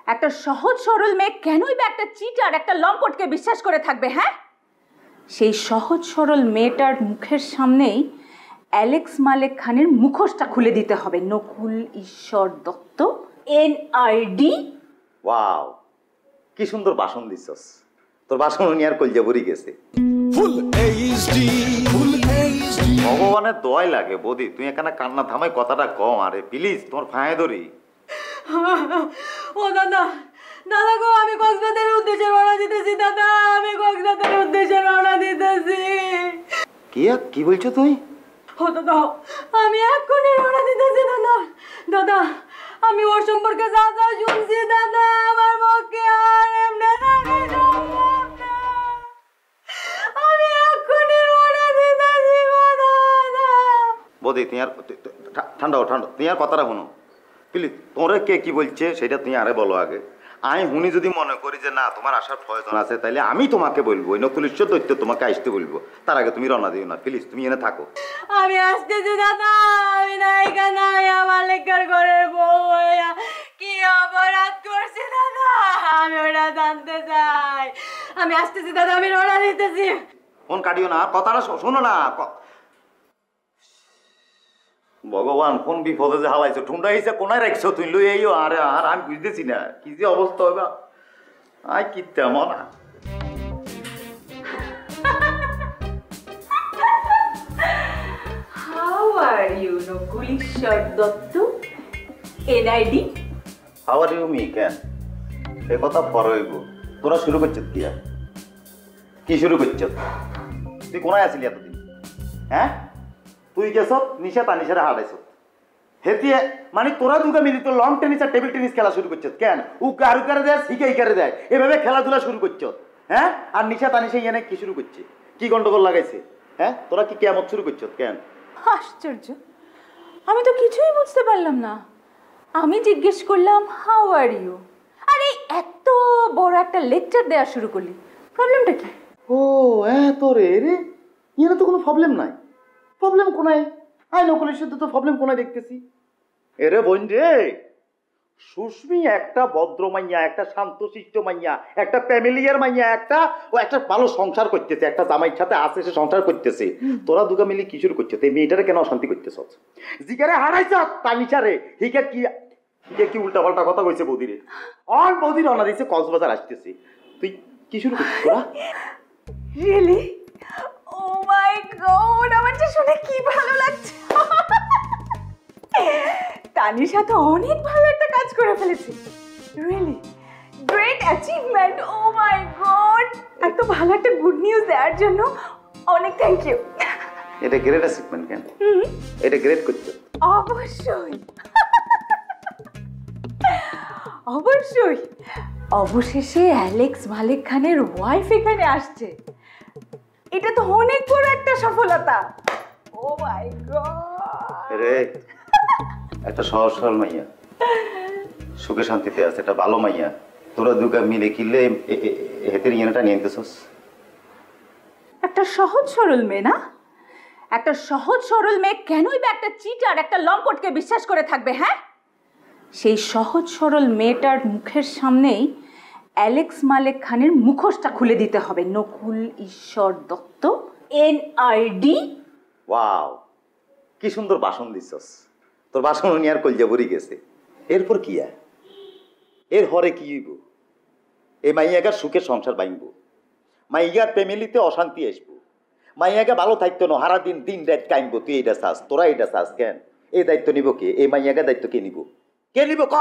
একটা সহজ সরল মেয়ে কেনই বা একটা চিটার একটা লম্পটকে বিশ্বাস করে থাকবে? হ্যাঁ, সেই সহজ সরল মেয়েটার মুখের সামনেই অ্যালেক্স মালেক খানের মুখোশটা খুলে দিতে হবে। নকুল ঈশ্বর দত্ত, NID। ওয়াও, কি সুন্দর ভাষণ দিছস। তোর ভাষণ নিয়ে আর কলজা ভরি গেছে। ভগবানের দোয়াই লাগে বৌদি, তুই এখানে কান্না থামাই কথাটা কম। আরে প্লিজ তোমার ফাঁয়ে ধরি। ও দাদা, দাদা গো, আমি কক্সবাজারের উদ্দেশ্যে রওনা দিতেছি। দাদা, আমি কক্সবাজারের উদ্দেশ্যে রওনা দিতেছি। কি বলছো তুই? ও দাদা, আমি এক্ষুনি রওনা দিতেছি। দাদা, দাদা, আমি ওর সম্পর্কে যা যা শুনছি দাদা, আমার পক্ষে আর এমনি আমি এক্ষুনি রওনা দিতেছি দাদা। বৌদি তুই আর ঠান্ডা তুই আর কথাটা শুনো প্লিজ। তোরে কে কি বলছে সেটা তুই আরে বলো আগে। আমি শুনি যদি মনে করি যে না তোমার আসার প্রয়োজন আছে, তাহলে আমি তোমাকে বলবো, নকুল ঈশ্বর দৈত্য তোমাকে আসতে বলবো। তার আগে তুমি রওনা দিও না প্লিজ, তুমি এনে থাকো। আমি আসতেছি দাদা, আমি নায়িকা নাই, আমার লেখার ঘরের বউ হইয়া কি অপরাধ করছি দাদা, আমি ওটা জানতে চাই। আমি আসতেছি দাদা, আমি রওনা দিতেছি। ফোন কাটিও না, কথাটা শোনো না। ভগবান, কোন বিপদে যে হালাইছো, ঠুন্ডা হিসে কোনায় রাখছো তুই লই আইও। আরে আর আমি বুঝতেছি না কি যে অবস্থা হবে। আই কি তেমন How are you, নকুল ঈশ্বর Dutta, NID? How are you me কেন এ কথা পরে হইব। তোরা শুরু করছিস কি শুরু করছিস? তুই কোনায় আসিলি এতদিন? হ্যাঁ, তুই গেছ নিশা তানিশারে হারাইছ হেতিয়ে, মানে তোরা দুটো মিলি তো লং টেনিস আর টেবিল টেনিস খেলা শুরু করছিস কেন? ও কারু কারে দেয়, শিখে কারে দেয়, এভাবে খেলাধুলা শুরু করছ। হ্যাঁ, আর নিশা তানিশা এনে কি শুরু করছে? কি গন্ডগোল লাগাইছে? হ্যাঁ, তোরা কি কেমন শুরু করছিস কেন? আশ্চর্য, আমি তো কিছুই বুঝতে পারলাম না। আমি জিজ্ঞেস করলাম হাউ আর ইউ, আরে এত বড় একটা লেকচার দেওয়া শুরু করলি, প্রবলেমটা কি? ও এত রে রে, এখানে তো কোনো প্রবলেম নাই। প্রবলেম কোনায়? আই নকলের সাথে তো প্রবলেম কোনায় দেখতেছি। এরে বোন রে, সুস্মি একটা ভদ্র মাইয়া, একটা শান্তশিষ্ট মাইয়া, একটা ফ্যামিলিয়ার মাইয়া, একটা ভালো সংসার করতেছে, একটা জামাইয়ের সাথে আছে, সে সংসার করতেছে। তোরা দুগা মিলি কি শুরু করছিস? এই মেয়েটারে কেন অশান্তি করতেছ? জিগারে হারাইছ তানিশারে, হিকে কি উল্টা পাল্টা কথা কইছে বৌদিরে। আর বৌদি রওনা দিয়েছে কক্সবাজার আসতেছে, তুই কি শুরু করছিস তোরা? রিয়েলি? ও মাই গড, আমার যে শুনে কি ভালো লাগছে। তানিশা তো অনেক ভালো একটা কাজ করে ফেলেছে। Really great achievement. Oh my God, এত ভালো একটা গুড নিউজ দেওয়ার জন্য অনেক থ্যাংক ইউ। এটা গ্রেট অ্যাচিভমেন্ট কেন? এটা গ্রেট করছো? অবশ্যই অবশ্যই, অবশেষে অ্যালেক্স মালেক খানের ওয়াইফ এখানে আসছে। এটা তো অনেক বড় একটা সফলতা। ও মাই গড রে, একটা সহজ সরল মাইয়া, সুখে শান্তিতে আছে, একটা ভালো মাইয়া। তোরা দুগা মিলে কিনলে হেতের ইয়েটা নিয়ে নিতেছস। একটা সহজ সরল মেয়ে না? একটা সহজ সরল মেয়ে কেনই বা একটা চিটার একটা লম্পটকে বিশ্বাস করে থাকবে? হ্যাঁ, সেই সহজ সরল মেয়েটার মুখের সামনেই অ্যালেক্স মালেক খানের মুখোশটা খুলে দিতে হবে। নকুল ঈশ্বর দত্ত, NID। ওয়াও, কি সুন্দর ভাষণ দিছস। তোর ভাষণ নিয়ে আর কলজা ভরি গেছে। এরপর কি এর হরে কি হইব? এই মাইয়াগার সুখের সংসার ভাঙব, মাইয়ার ফ্যামিলিতে অশান্তি আসবো, মাইয়াকে ভালো থাকতো না, হারা দিন দিন রাত কাইনবো। তুই এটা চাস, তোরা এটা চাস কেন? এই দায়িত্ব নিব কে? এই মাইয়াকে দায়িত্ব কে নিব? কে নিব ক?